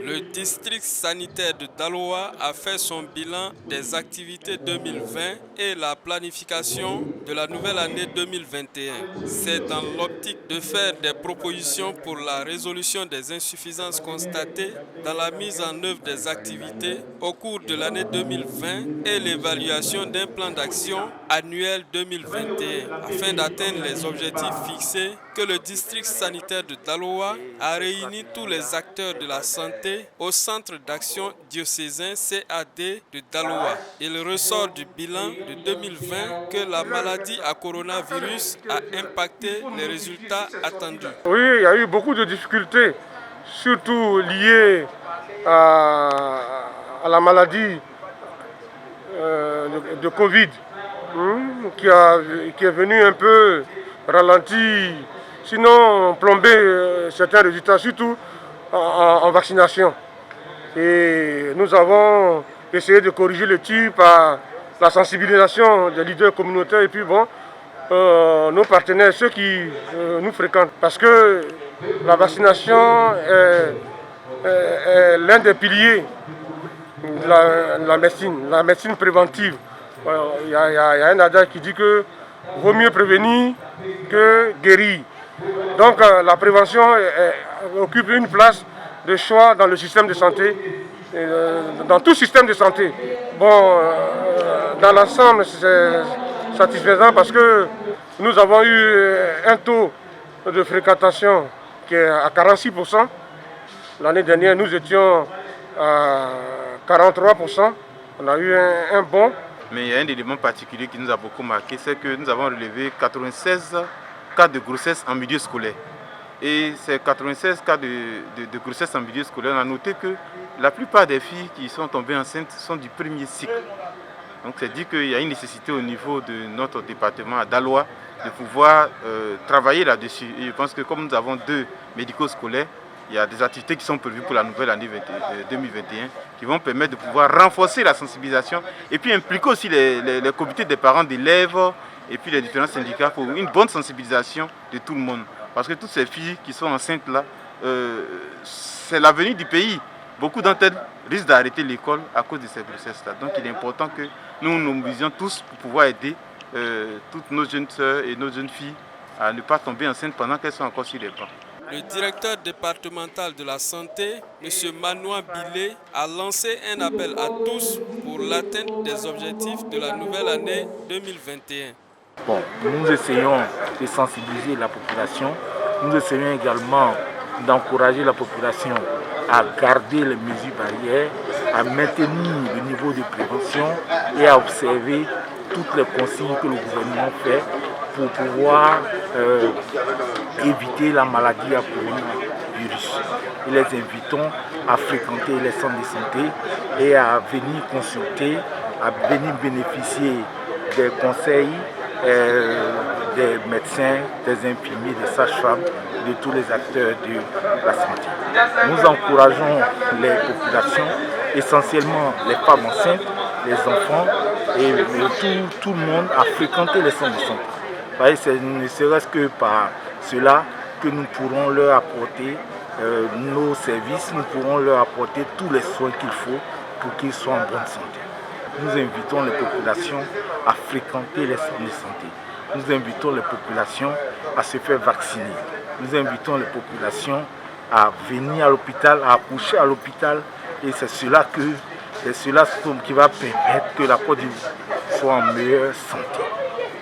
Le district sanitaire de Daloa a fait son bilan des activités 2020 et la planification de la nouvelle année 2021. C'est dans l'optique de faire des propositions pour la résolution des insuffisances constatées dans la mise en œuvre des activités au cours de l'année 2020 et l'évaluation d'un plan d'action annuel 2021 afin d'atteindre les objectifs fixés que le district sanitaire de Daloa a réuni tous les acteurs de la santé au centre d'action diocésain CAD de Daloa. Il ressort du bilan de 2020 que la maladie à coronavirus a impacté les résultats attendus. Oui, il y a eu beaucoup de difficultés, surtout liées à la maladie de Covid, qui est venue un peu ralentir, sinon plomber certains résultats, surtout en vaccination. Et nous avons essayé de corriger le tir par la sensibilisation des leaders communautaires et puis bon, nos partenaires, ceux qui nous fréquentent. Parce que la vaccination est l'un des piliers de la médecine préventive. Il y a un adage qui dit que vaut mieux prévenir que guérir. Donc la prévention occupe une place de choix dans le système de santé, dans tout système de santé. Bon, dans l'ensemble, c'est satisfaisant parce que nous avons eu un taux de fréquentation qui est à 46%. L'année dernière, nous étions à 43%. On a eu un bond. Mais il y a un élément particulier qui nous a beaucoup marqué, c'est que nous avons relevé 96 cas de grossesse en milieu scolaire. Et ces 96 cas de grossesse en milieu scolaire, on a noté que la plupart des filles qui sont tombées enceintes sont du premier cycle. Donc c'est dit qu'il y a une nécessité au niveau de notre département à Daloa de pouvoir travailler là-dessus. Et je pense que comme nous avons 2 médicaux scolaires, il y a des activités qui sont prévues pour la nouvelle année 2021 qui vont permettre de pouvoir renforcer la sensibilisation et puis impliquer aussi les comités des parents d'élèves et puis les différents syndicats pour une bonne sensibilisation de tout le monde. Parce que toutes ces filles qui sont enceintes là, c'est l'avenir du pays. Beaucoup d'entre elles risquent d'arrêter l'école à cause de ces grossesses-là. Donc il est important que nous nous mobilisions tous pour pouvoir aider toutes nos jeunes sœurs et nos jeunes filles à ne pas tomber enceintes pendant qu'elles sont encore sur les bancs. Le directeur départemental de la santé, M. Manoua Bilé, a lancé un appel à tous pour l'atteinte des objectifs de la nouvelle année 2021. Bon, nous essayons de sensibiliser la population. Nous essayons également d'encourager la population à garder les mesures barrières, à maintenir le niveau de prévention et à observer toutes les consignes que le gouvernement fait pour pouvoir éviter la maladie à coronavirus. Et les invitons à fréquenter les centres de santé et à venir consulter, à venir bénéficier des conseils des médecins, des infirmiers, des sages-femmes, de tous les acteurs de la santé. Nous encourageons les populations, essentiellement les femmes enceintes, les enfants et tout le monde à fréquenter les centres de santé. C'est ne serait-ce que par cela que nous pourrons leur apporter nos services, nous pourrons leur apporter tous les soins qu'il faut pour qu'ils soient en bonne santé. Nous invitons les populations à fréquenter les centres de santé. Nous invitons les populations à se faire vacciner. Nous invitons les populations à venir à l'hôpital, à accoucher à l'hôpital. Et c'est cela qui va permettre que la Côte d'Ivoire soit en meilleure santé.